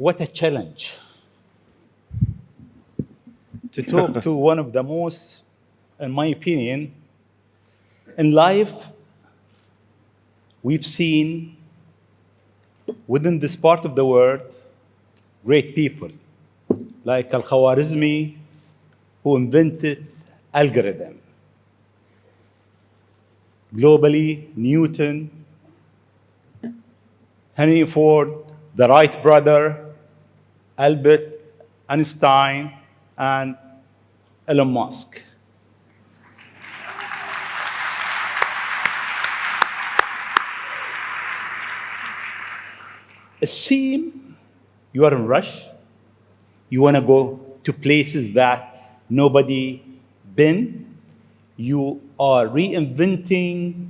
What a challenge to talk to one of the most, in my opinion, in life, we've seen within this part of the world great people like Al-Khwarizmi, who invented algorithm. Globally, Newton, Henry Ford, the Wright brother, Albert Einstein, and Elon Musk. It seems you are in rush. You want to go to places that nobody been. You are reinventing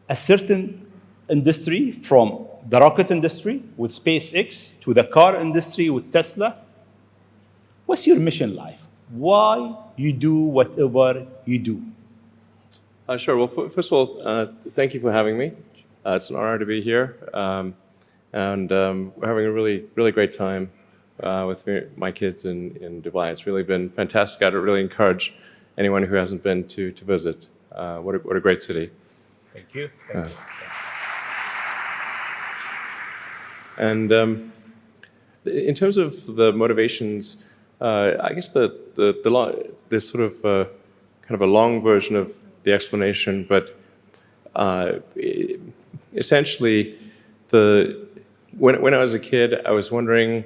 a certain industry, from the rocket industry with SpaceX to the car industry with Tesla. What's your mission life? Why you do whatever you do? Sure. Well, first of all, thank you for having me. It's an honor to be here. We're having a really, really great time with my kids in Dubai. It's really been fantastic. I'd really encourage anyone who hasn't been to visit. What a great city. Thank you. Thank you. And in terms of the motivations, I guess the sort of kind of a long version of the explanation, but essentially, when I was a kid, I was wondering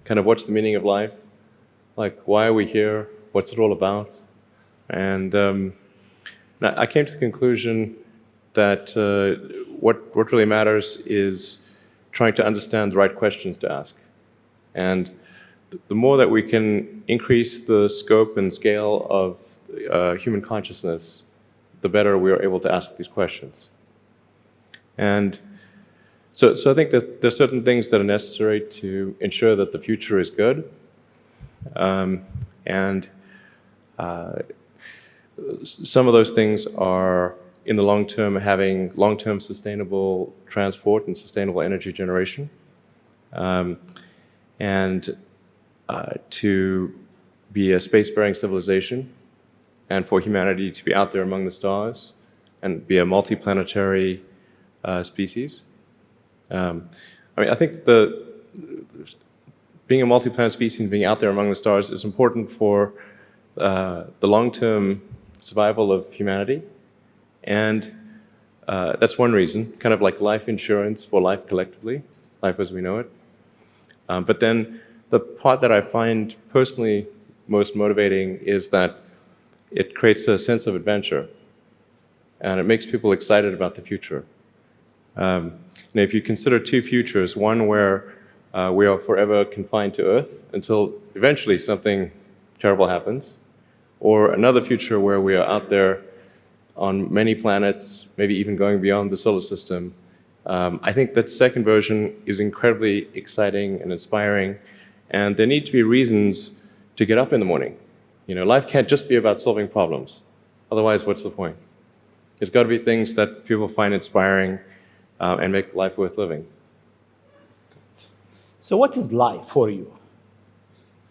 kind of what's the meaning of life? Like, why are we here? What's it all about? And I came to the conclusion that what really matters is trying to understand the right questions to ask. And the more that we can increase the scope and scale of human consciousness, the better we are able to ask these questions. And so I think that there's certain things that are necessary to ensure that the future is good. Some of those things are, in the long term, having long-term sustainable transport and sustainable energy generation, to be a space-faring civilization, and for humanity to be out there among the stars and be a multi-planetary species. I think being a multi-planet species and being out there among the stars is important for the long-term survival of humanity. And that's one reason, kind of like life insurance for life collectively, life as we know it. But then the part that I find personally most motivating is that it creates a sense of adventure, and it makes people excited about the future. If you consider two futures, one where we are forever confined to Earth until eventually something terrible happens, or another future where we are out there on many planets, maybe even going beyond the solar system, I think that second version is incredibly exciting and inspiring, and there need to be reasons to get up in the morning. Life can't just be about solving problems. Otherwise, what's the point? There's got to be things that people find inspiring and make life worth living. So what is life for you?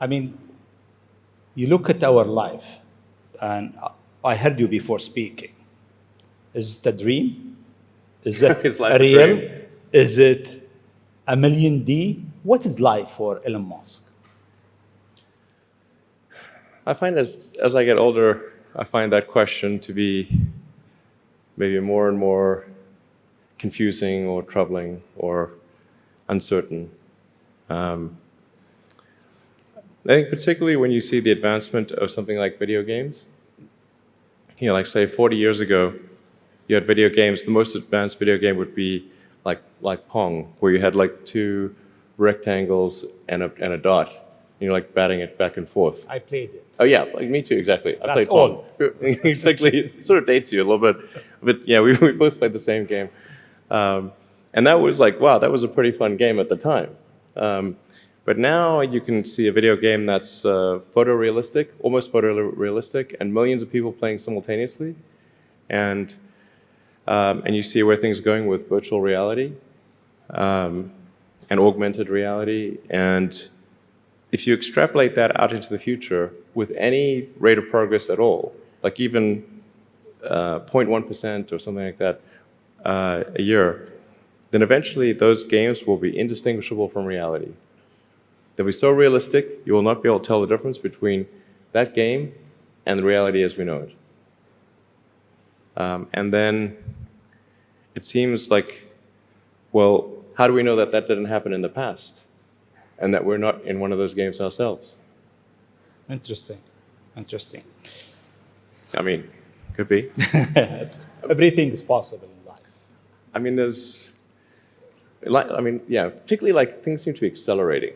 I mean, you look at our life, and I heard you before speaking. Is it a dream? Is it Is life real? a dream? Is it a million D? What is life for Elon Musk? I find as I get older, I find that question to be maybe more and more confusing or troubling or uncertain. I think particularly when you see the advancement of something like video games, like say 40 years ago, you had video games. The most advanced video game would be like Pong, where you had like two rectangles and a dot. You're like batting it back and forth. I played it. Oh yeah, like me too, exactly. I played all. Pong. Exactly. It sort of dates you a little bit, but yeah, we both played the same game, and that was like, wow, that was a pretty fun game at the time. But now you can see a video game that's photorealistic, almost photorealistic, and millions of people playing simultaneously, and you see where things are going with virtual reality. and augmented reality. And if you extrapolate that out into the future with any rate of progress at all, like even 0.1% or something like that a year, then eventually those games will be indistinguishable from reality. They'll be so realistic, you will not be able to tell the difference between that game and the reality as we know it. And then it seems like, well, how do we know that that didn't happen in the past and that we're not in one of those games ourselves? Interesting. Interesting. I mean, could be. Everything is possible in life. I mean, particularly like things seem to be accelerating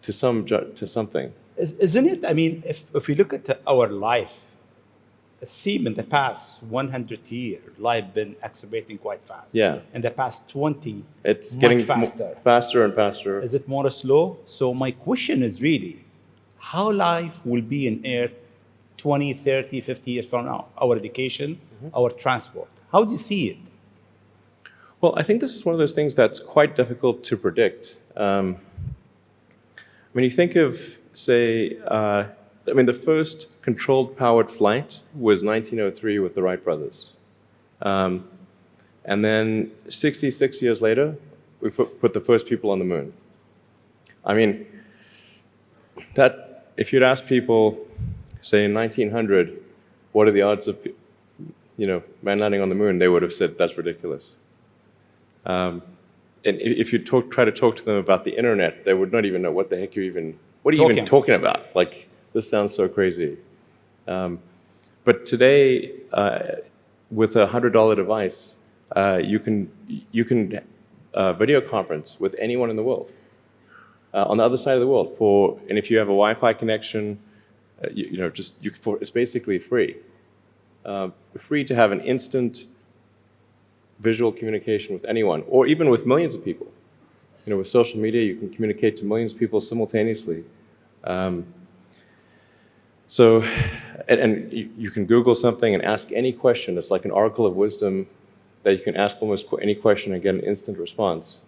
to something. Isn't it? I mean, if we look at our life, it seems in the past 100 years, life been accelerating quite fast. Yeah. In the past 20, It's much getting faster. faster and faster. Is it more slow? So my question is really, how life will be in Earth 20, 30, 50 years from now? Our education, our transport. How do you see it? Well, I think this is one of those things that's quite difficult to predict. When you think of, say, the first controlled powered flight was 1903 with the Wright brothers. And then 66 years later, we put the first people on the moon. I mean, that if you'd ask people, say in 1900, what are the odds of man landing on the moon, they would have said that's ridiculous. And if you try to talk to them about the internet, they would not even know what the heck what are you even talking about? Like, this sounds so crazy. But today, with a $100 device, you can video conference with anyone in the world, on the other side of the world. And if you have a Wi-Fi connection, it's basically free. Free to have an instant visual communication with anyone, or even with millions of people. With social media, you can communicate to millions of people simultaneously. You can Google something and ask any question. It's like an oracle of wisdom that you can ask almost any question and get an instant response.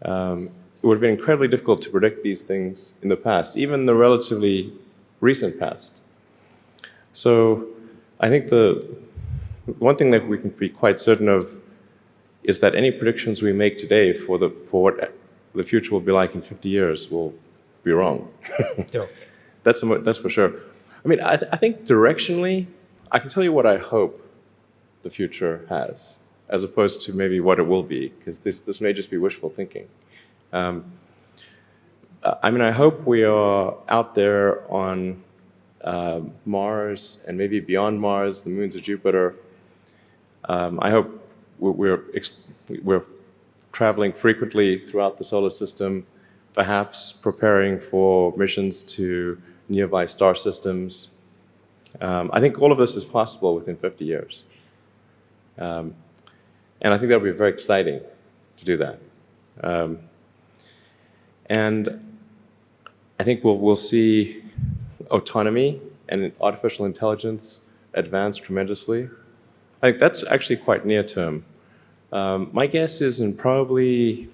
It would have been incredibly difficult to predict these things in the past, even the relatively recent past. So I think the one thing that we can be quite certain of is that any predictions we make today for what the future will be like in 50 years will be wrong. That's for sure. I mean, I think directionally, I can tell you what I hope the future has, as opposed to maybe what it will be, because this may just be wishful thinking. I hope we are out there on Mars and maybe beyond Mars, the moons of Jupiter. I hope we're traveling frequently throughout the solar system, perhaps preparing for missions to nearby star systems. I think all of this is possible within 50 years. And I think that would be very exciting to do that. And I think we'll see autonomy and artificial intelligence advance tremendously. I think that's actually quite near term. My guess is in probably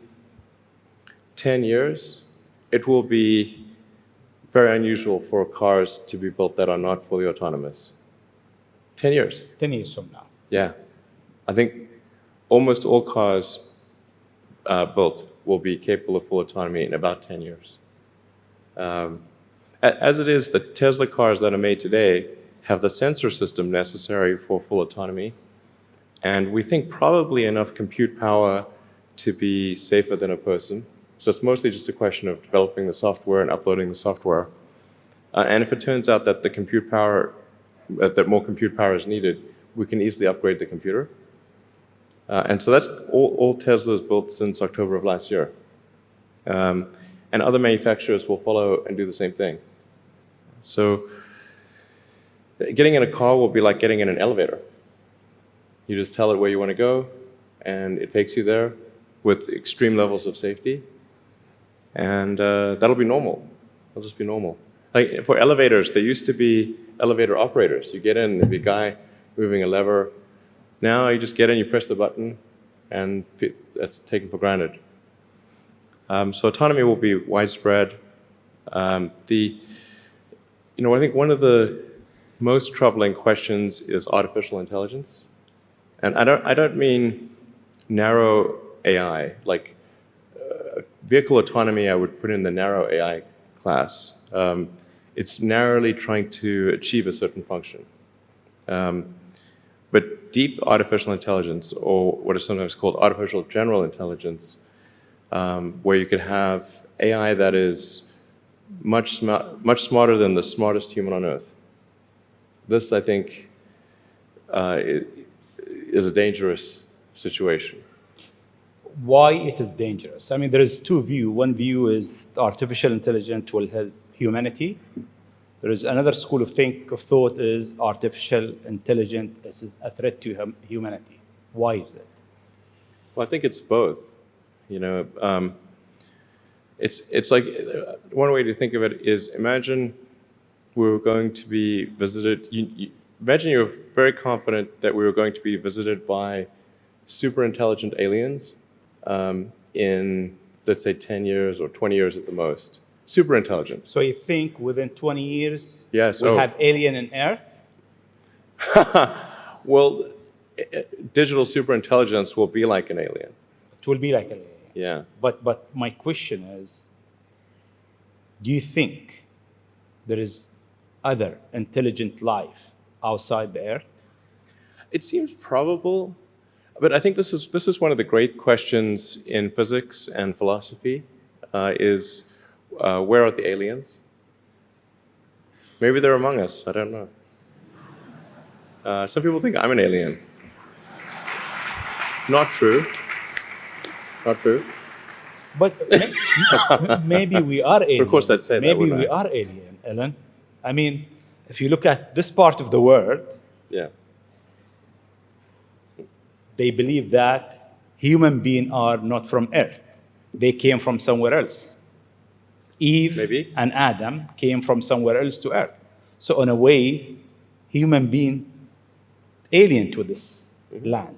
10 years, it will be very unusual for cars to be built that are not fully autonomous. 10 years. 10 years from now. Yeah. I think almost all cars built will be capable of full autonomy in about 10 years. As it is, the Tesla cars that are made today have the sensor system necessary for full autonomy, and we think probably enough compute power to be safer than a person. So it's mostly just a question of developing the software and uploading the software. And if it turns out that that more compute power is needed, we can easily upgrade the computer. And so that's all Tesla's built since October of last year. And other manufacturers will follow and do the same thing. So getting in a car will be like getting in an elevator. You just tell it where you want to go, and it takes you there with extreme levels of safety. And that'll be normal. It'll just be normal. Like for elevators, there used to be elevator operators. You get in, there'd be a guy moving a lever. Now you just get in, you press the button, and that's taken for granted. So autonomy will be widespread. I think one of the most troubling questions is artificial intelligence. And I don't mean narrow AI, like vehicle autonomy I would put in the narrow AI class. It's narrowly trying to achieve a certain function. But deep artificial intelligence, or what is sometimes called artificial general intelligence, where you could have AI that is much smarter than the smartest human on Earth. This, I think, is a dangerous situation. Why it is dangerous? I mean, there is two views. One view is artificial intelligence will help humanity. There is another school of thought is artificial intelligence is a threat to humanity. Why is it? Well, I think it's both. It's like one way to think of it is imagine we were going to be visited. Imagine you're very confident that we were going to be visited by super intelligent aliens in, let's say, 10 years or 20 years at the most. Super intelligent. So you think within 20 years yes, we'll have alien in Earth? Well, digital superintelligence will be like an alien. It will be like an alien. Yeah. But my question is, do you think there is other intelligent life outside the Earth? It seems probable, but I think this is one of the great questions in physics and philosophy, is where are the aliens? Maybe they're among us, I don't know. Some people think I'm an alien. Not true. Not true. But maybe we are alien. Of course I'd say that, maybe we are alien, Ellen. I mean, if you look at this part of the world, yeah, they believe that human beings are not from Earth. They came from somewhere else. Eve maybe. And Adam came from somewhere else to Earth. So in a way, human being alien to this land.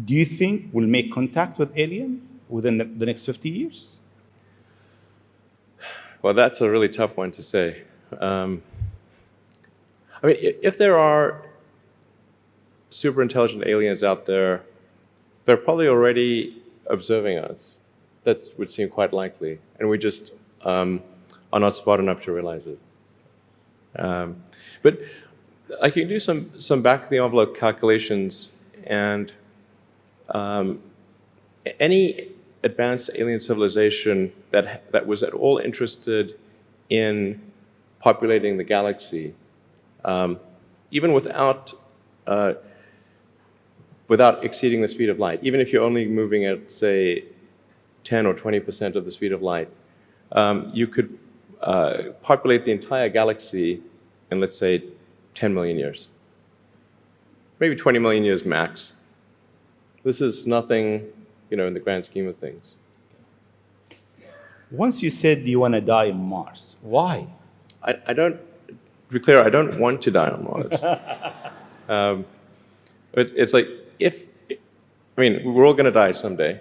Do you think we'll make contact with alien within the next 50 years? Well, that's a really tough one to say. I mean, if there are super intelligent aliens out there, they're probably already observing us. That would seem quite likely, and we just are not smart enough to realize it. But I can do some back-of-the-envelope calculations, and any advanced alien civilization that was at all interested in populating the galaxy, even without exceeding the speed of light, even if you're only moving at, say, 10 or 20% of the speed of light, you could populate the entire galaxy in, let's say, 10 million years. Maybe 20 million years max. This is nothing, in the grand scheme of things. Once you said you want to die on Mars, why? I don't, to be clear, I don't want to die on Mars. It's like, we're all going to die someday.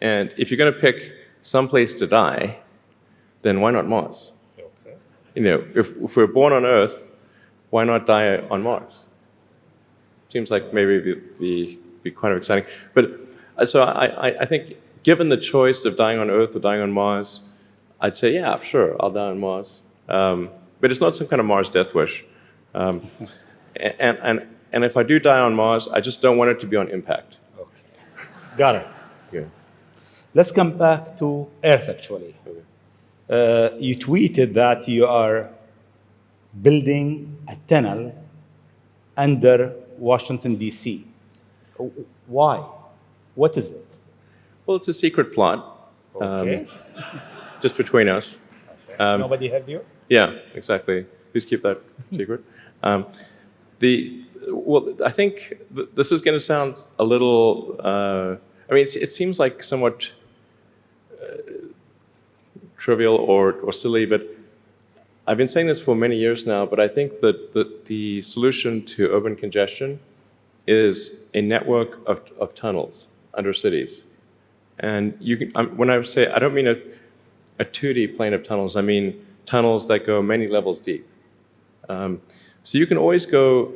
And if you're going to pick some place to die, then why not Mars? Okay. If we're born on Earth, why not die on Mars? Seems like maybe it'd be kind of exciting. But so I think given the choice of dying on Earth or dying on Mars, I'd say, yeah, sure, I'll die on Mars. But it's not some kind of Mars death wish. And if I do die on Mars, I just don't want it to be on impact. Okay. Got it. Yeah. Let's come back to Earth, actually. Okay. You tweeted that you are building a tunnel under Washington, D.C. Why? What is it? Well, it's a secret plot. Okay. Just between us. Okay. Nobody heard you? Yeah, exactly. Please keep that secret. I think this is going to sound a little... it seems like somewhat trivial or silly, but I've been saying this for many years now, but I think that the solution to urban congestion is a network of tunnels under cities. And you can, when I say, I don't mean a 2D plane of tunnels, I mean tunnels that go many levels deep. So you can always go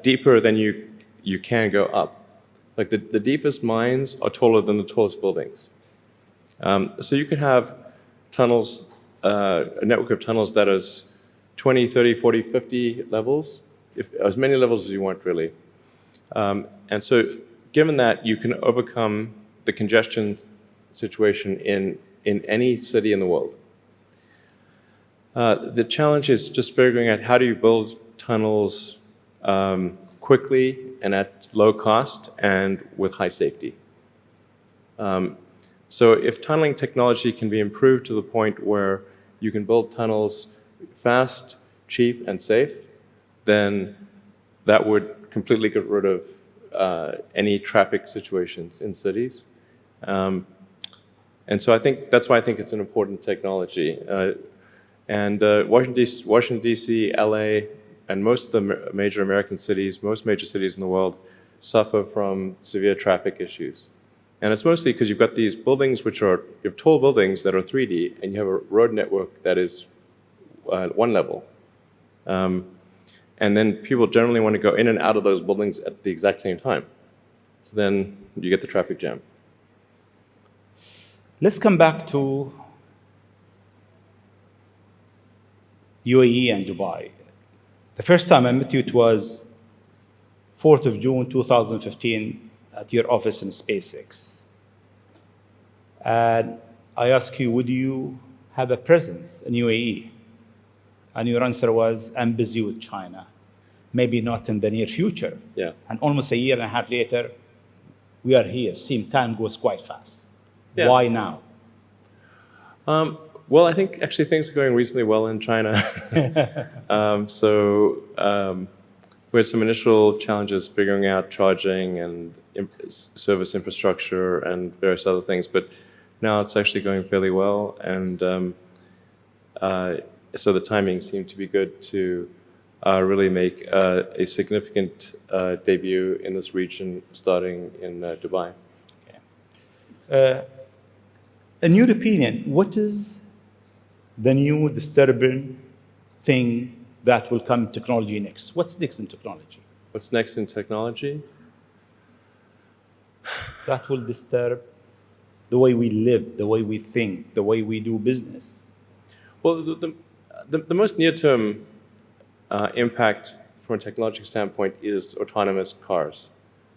deeper than you can go up. Like the deepest mines are taller than the tallest buildings. So you could have tunnels, a network of tunnels that is 20, 30, 40, 50 levels, as many levels as you want, really. And so given that, you can overcome the congestion situation in any city in the world. The challenge is just figuring out how do you build tunnels quickly and at low cost and with high safety. So if tunneling technology can be improved to the point where you can build tunnels fast, cheap, and safe, then that would completely get rid of any traffic situations in cities. And so I think that's why I think it's an important technology. Washington, D.C., L.A., and most of the major American cities, most major cities in the world, suffer from severe traffic issues. And it's mostly because you've got these buildings you have tall buildings that are 3D, and you have a road network that is one level. And then people generally want to go in and out of those buildings at the exact same time. So then you get the traffic jam. Let's come back to UAE and Dubai. The first time I met you, it was 4th of June, 2015, at your office in SpaceX. And I asked you, would you have a presence in UAE? And your answer was, I'm busy with China. Maybe not in the near future. Yeah. And almost a year and a half later, we are here. Seems time goes quite fast. Yeah. Why now? Well, I think actually things are going reasonably well in China. We had some initial challenges figuring out charging and service infrastructure and various other things, but now it's actually going fairly well. And so the timing seemed to be good to really make a significant debut in this region, starting in Dubai. Okay. In your opinion, what is the new disturbing thing that will come in technology next? What's next in technology? What's next in technology? That will disturb the way we live, the way we think, the way we do business. Well, the most near-term impact from a technological standpoint is autonomous cars,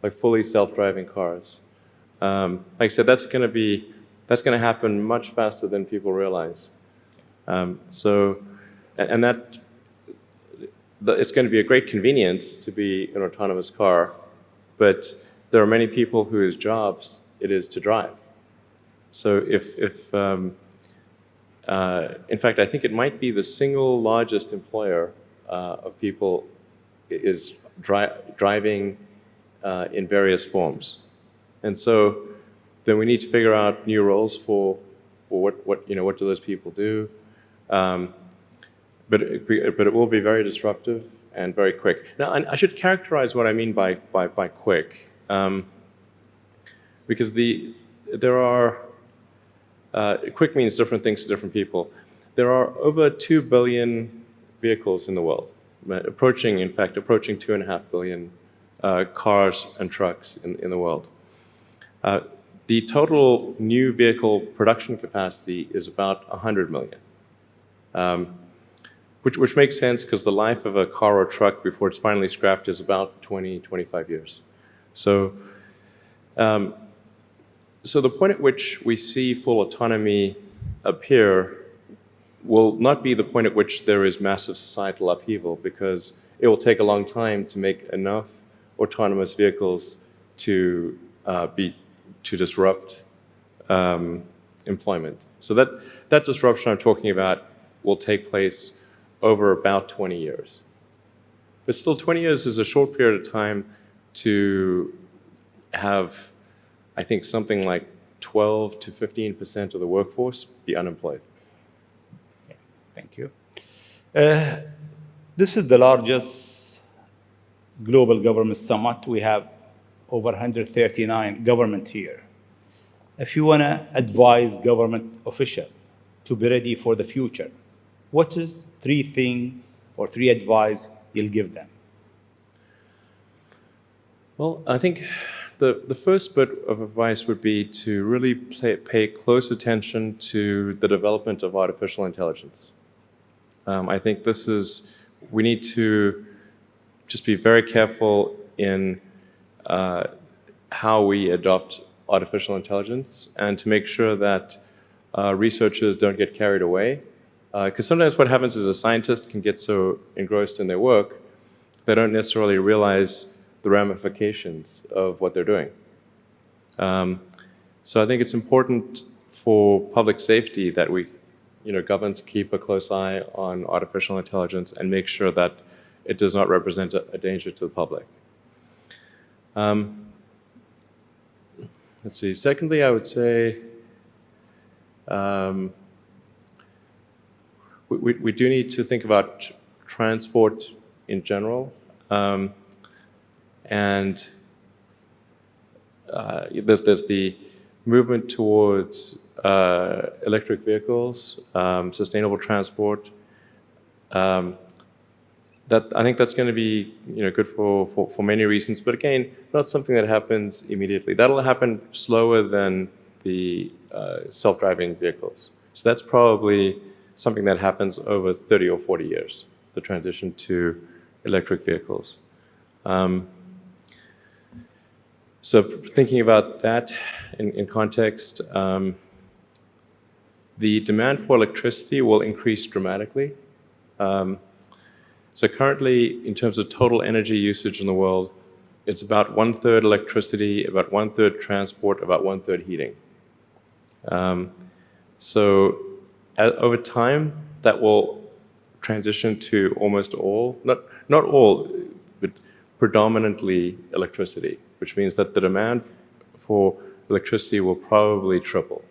like fully self-driving cars. Like I said, that's going to happen much faster than people realize. It's going to be a great convenience to be an autonomous car, but there are many people whose jobs it is to drive. So in fact, I think it might be the single largest employer of people is driving in various forms. And so then we need to figure out new roles for what do those people do. But it will be very disruptive and very quick. Now, I should characterize what I mean by quick, because quick means different things to different people. There are over 2 billion vehicles in the world, approaching 2.5 billion cars and trucks in the world. The total new vehicle production capacity is about 100 million. Which makes sense because the life of a car or truck before it's finally scrapped is about 20, 25 years. So the point at which we see full autonomy appear will not be the point at which there is massive societal upheaval, because it will take a long time to make enough autonomous vehicles to disrupt employment. So that disruption I'm talking about will take place over about 20 years. But still, 20 years is a short period of time to have, I think, something like 12 to 15% of the workforce be unemployed. Okay, thank you. This is the largest global government summit. We have over 139 governments here. if you want to advise government official to be ready for the future, what is three thing or three advice you'll give them? Well, I think the first bit of advice would be to really pay close attention to the development of artificial intelligence. I think we need to just be very careful in how we adopt artificial intelligence and to make sure that researchers don't get carried away. Because sometimes what happens is a scientist can get so engrossed in their work, they don't necessarily realize the ramifications of what they're doing. So I think it's important for public safety that governments keep a close eye on artificial intelligence and make sure that it does not represent a danger to the public. Let's see. Secondly, I would say we do need to think about transport in general. And there's the movement towards electric vehicles, sustainable transport. I think that's going to be good for many reasons, but again, not something that happens immediately. That'll happen slower than the self-driving vehicles. So that's probably something that happens over 30 or 40 years, the transition to electric vehicles. So thinking about that in context, the demand for electricity will increase dramatically. So currently, in terms of total energy usage in the world, it's about 1/3 electricity, about 1/3 transport, about 1/3 heating. So over time, that will transition to almost all, not all, but predominantly electricity, which means that the demand for electricity will probably triple.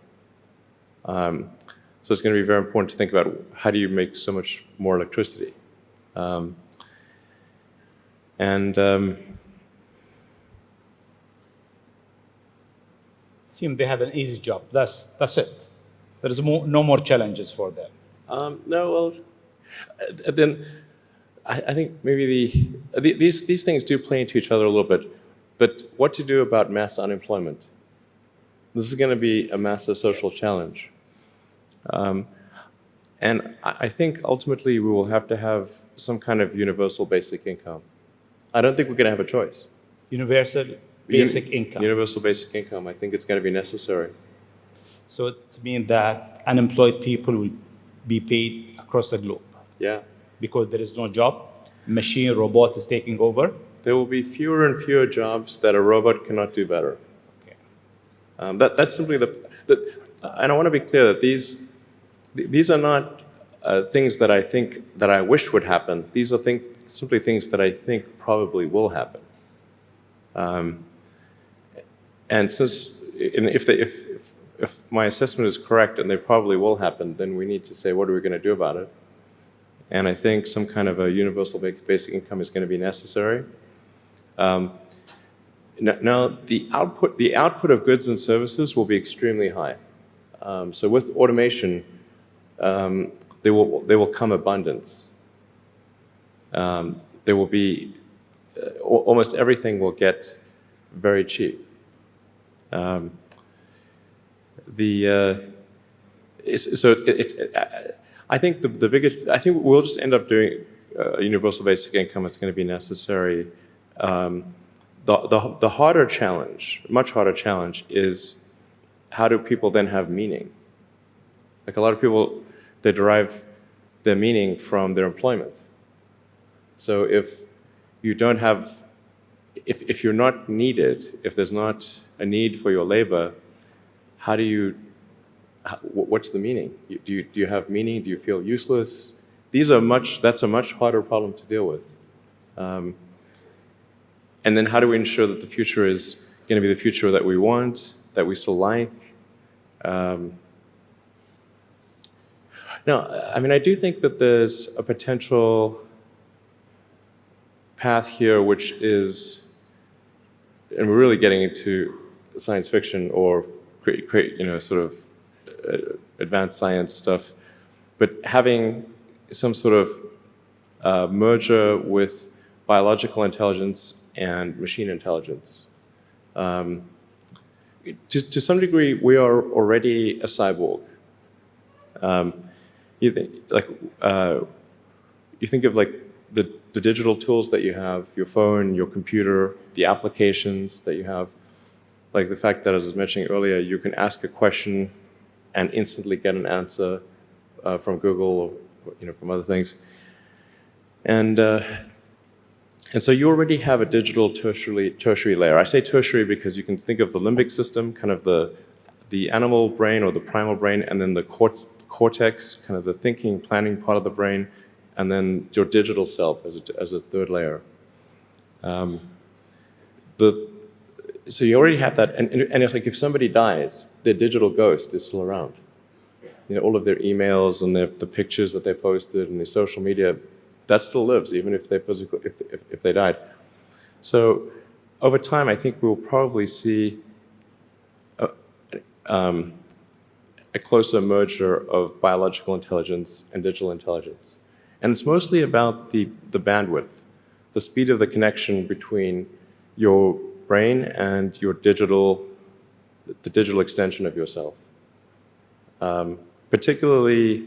So it's going to be very important to think about how do you make so much more electricity. Seem they have an easy job. That's it. There is no more challenges for them. No, well, then I think maybe these things do play into each other a little bit. But what to do about mass unemployment? This is going to be a massive social challenge. And I think ultimately we will have to have some kind of universal basic income. I don't think we're going to have a choice. Universal basic income. Universal basic income. I think it's going to be necessary. So it means that unemployed people will be paid across the globe. Yeah. Because there is no job. Machine, robot is taking over. There will be fewer and fewer jobs that a robot cannot do better. Okay. That's simply and I want to be clear that these are not things that I think that I wish would happen. These are simply things that I think probably will happen. And if my assessment is correct and they probably will happen, then we need to say, what are we going to do about it? And I think some kind of a universal basic income is going to be necessary. Now the output of goods and services will be extremely high. So with automation, there will come abundance. There will be almost everything will get very cheap. I think I think we'll just end up doing a universal basic income. It's going to be necessary. The harder challenge, much harder challenge, is how do people then have meaning? Like a lot of people, they derive their meaning from their employment. So if you don't have, if you're not needed, if there's not a need for your labor, how do you, what's the meaning? Do you have meaning? Do you feel useless? That's a much harder problem to deal with. And then how do we ensure that the future is going to be the future that we want, that we still like? No, I mean, I do think that there's a potential path here which is, and we're really getting into science fiction or create sort of advanced science stuff, but having some sort of merger with biological intelligence and machine intelligence. To some degree, we are already a cyborg. You think of like the digital tools that you have, your phone, your computer, the applications that you have, like the fact that, as I was mentioning earlier, you can ask a question and instantly get an answer from Google or from other things. And so you already have a digital tertiary layer. I say tertiary because you can think of the limbic system, kind of the animal brain or the primal brain, and then the cortex, kind of the thinking, planning part of the brain, and then your digital self as a third layer. So you already have that, and it's like if somebody dies, their digital ghost is still around. All of their emails and the pictures that they posted and their social media, that still lives, even if they died. So over time, I think we'll probably see a closer merger of biological intelligence and digital intelligence. And it's mostly about the bandwidth, the speed of the connection between your brain and the digital extension of yourself. Particularly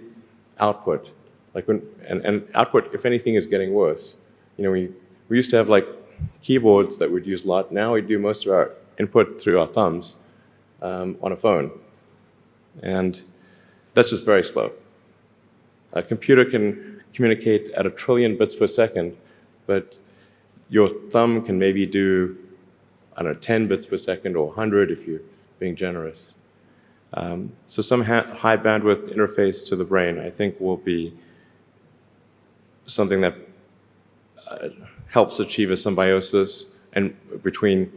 output. And output, if anything, is getting worse. We used to have like keyboards that we'd use a lot. Now we do most of our input through our thumbs on a phone. And that's just very slow. A computer can communicate at 1 trillion bits per second, but your thumb can maybe do, 10 bits per second or 100 if you're being generous. So some high bandwidth interface to the brain, I think, will be something that helps achieve a symbiosis between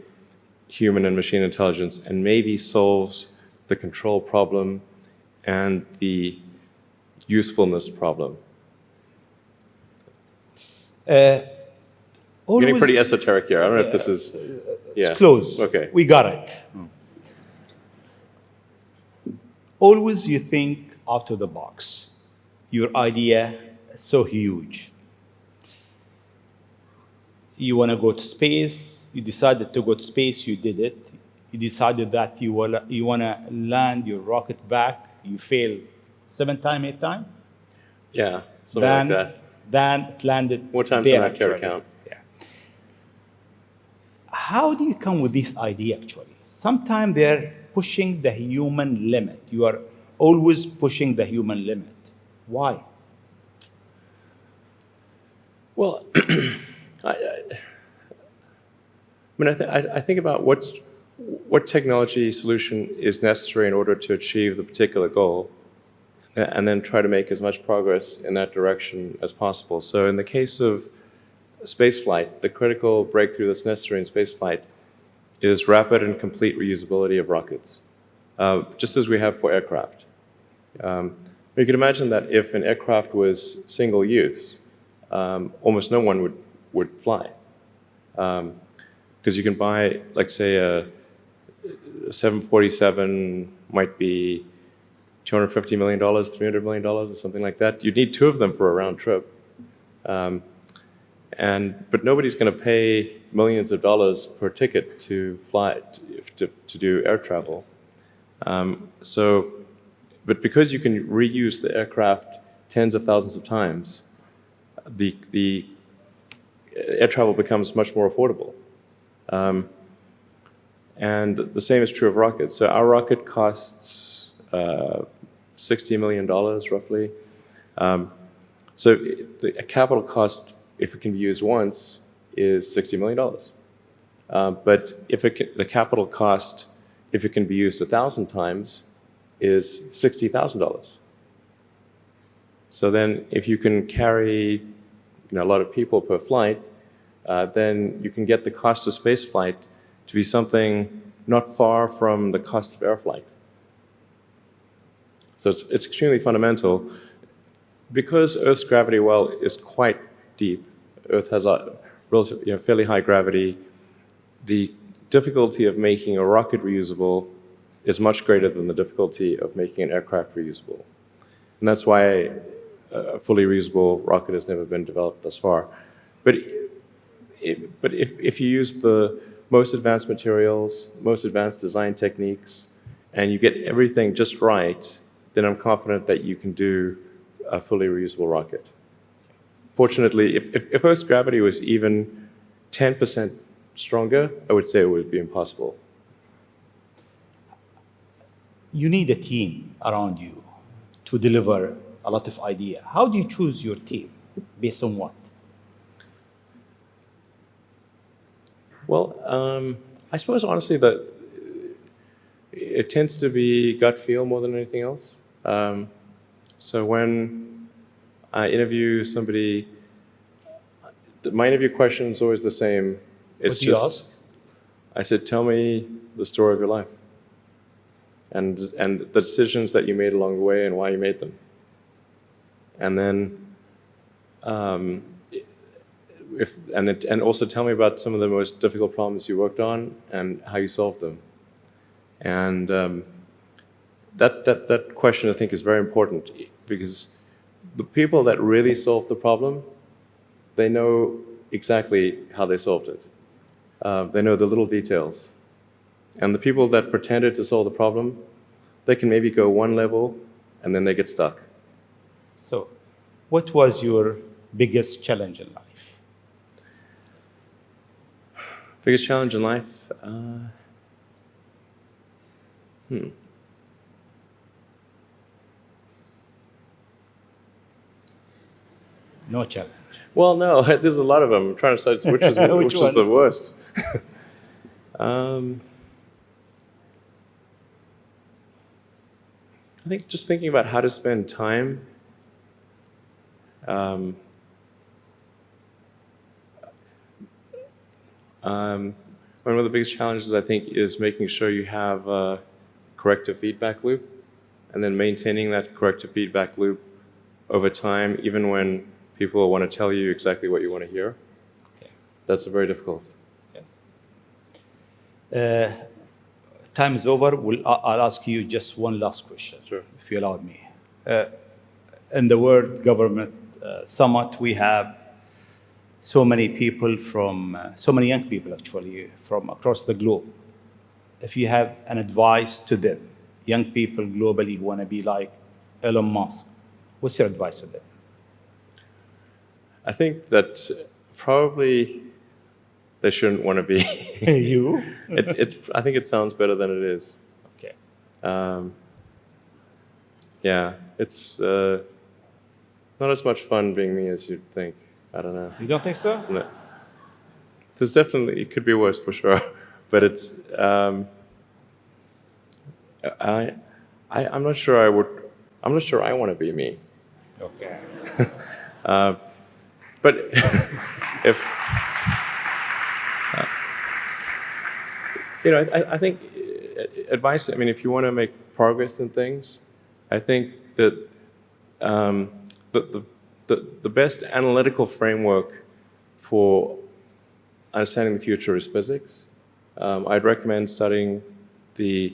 human and machine intelligence, and maybe solves the control problem and the usefulness problem. Getting pretty esoteric here. I don't know if this is... It's close. Okay. We got it. Always you think out of the box. Your idea is so huge. You want to go to space. You decided to go to space. You did it. You decided that you want to land your rocket back. You fail 7 times, 8 times. Yeah, something like that. Then it landed. More times than I care to count. Yeah. How do you come with this idea, actually? Sometimes they're pushing the human limit. You are always pushing the human limit. Why? Well, I think about what technology solution is necessary in order to achieve the particular goal, and then try to make as much progress in that direction as possible. So in the case of spaceflight, the critical breakthrough that's necessary in spaceflight is rapid and complete reusability of rockets, just as we have for aircraft. You can imagine that if an aircraft was single use, almost no one would fly. Because you can buy, like, say, a 747 might be $250 million, $300 million, or something like that. You'd need 2 of them for a round trip. But nobody's going to pay millions of dollars per ticket to fly, to do air travel. But because you can reuse the aircraft tens of thousands of times, the air travel becomes much more affordable. And the same is true of rockets. So our rocket costs $60 million, roughly. So the capital cost, if it can be used once, is $60 million. But the capital cost, if it can be used 1,000 times, is $60,000. So then if you can carry a lot of people per flight, then you can get the cost of space flight to be something not far from the cost of air flight. So it's extremely fundamental. Because Earth's gravity well is quite deep, Earth has a relatively, fairly high gravity, the difficulty of making a rocket reusable is much greater than the difficulty of making an aircraft reusable. And that's why a fully reusable rocket has never been developed thus far. But if you use the most advanced materials, most advanced design techniques, and you get everything just right, then I'm confident that you can do a fully reusable rocket. Fortunately, if Earth's gravity was even 10% stronger, I would say it would be impossible. You need a team around you to deliver a lot of ideas. How do you choose your team? Based on what? Well, I suppose honestly that it tends to be gut feel more than anything else. So when I interview somebody, my interview question is always the same. It's What do you ask? I said, tell me the story of your life and the decisions that you made along the way and why you made them. And then, and also tell me about some of the most difficult problems you worked on and how you solved them. And that question, I think, is very important because the people that really solve the problem, they know exactly how they solved it. They know the little details. And the people that pretended to solve the problem, they can maybe go one level and then they get stuck. So, what was your biggest challenge in life? Biggest challenge in life? No challenge. Well, no, there's a lot of them. I'm trying to decide which is which is the worst. I think just thinking about how to spend time. One of the biggest challenges, I think, is making sure you have a corrective feedback loop and then maintaining that corrective feedback loop over time, even when people want to tell you exactly what you want to hear. Okay. That's very difficult. Yes. Time is over. I'll ask you just one last question, Sure. if you allow me. In the World Government Summit, we have so many people so many young people actually, from across the globe. If you have an advice to them, young people globally who want to be like Elon Musk, what's your advice to them? I think that probably they shouldn't want to be. You? I think it sounds better than it is. Okay. Yeah, it's not as much fun being me as you'd think. I don't know. You don't think so? No. There's definitely, it could be worse for sure, but it's, I'm not sure I'm not sure I want to be me. Okay. But if, I think advice, I mean, if you want to make progress in things, I think that the best analytical framework for understanding the future is physics. I'd recommend studying the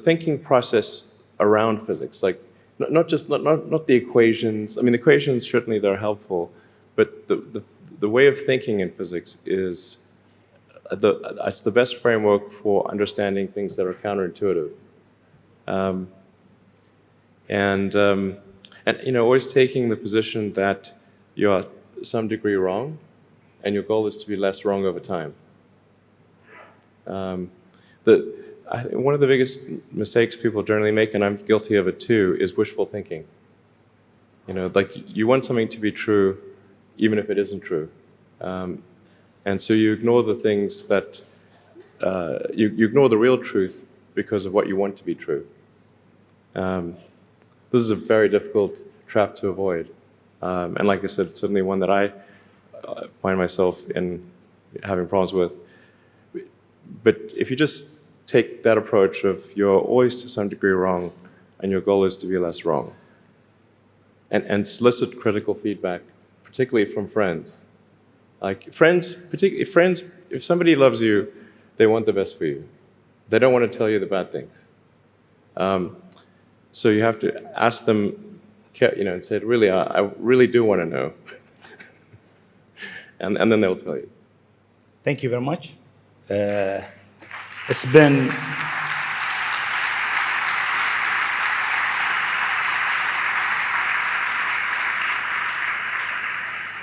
thinking process around physics, like not the equations. I mean, the equations certainly they're helpful, but the way of thinking in physics is it's the best framework for understanding things that are counterintuitive. And always taking the position that you're to some degree wrong, and your goal is to be less wrong over time. I think one of the biggest mistakes people generally make, and I'm guilty of it too, is wishful thinking. Like you want something to be true, even if it isn't true, and so you ignore the things that you ignore the real truth because of what you want to be true. This is a very difficult trap to avoid. And like I said, it's certainly one that I find myself in having problems with. But if you just take that approach of you're always to some degree wrong and your goal is to be less wrong, and solicit critical feedback, particularly from friends. Like friends, if somebody loves you, they want the best for you. They don't want to tell you the bad things. So you have to ask them, and say, really, I really do want to know. and then they'll tell you. Thank you very much. It's been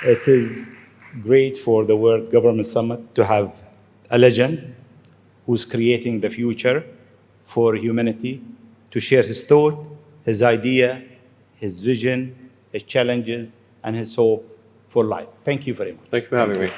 It is great for the World Government Summit to have a legend who's creating the future for humanity to share his thought, his idea, his vision, his challenges, and his hope for life. Thank you very much. Thank you for having me.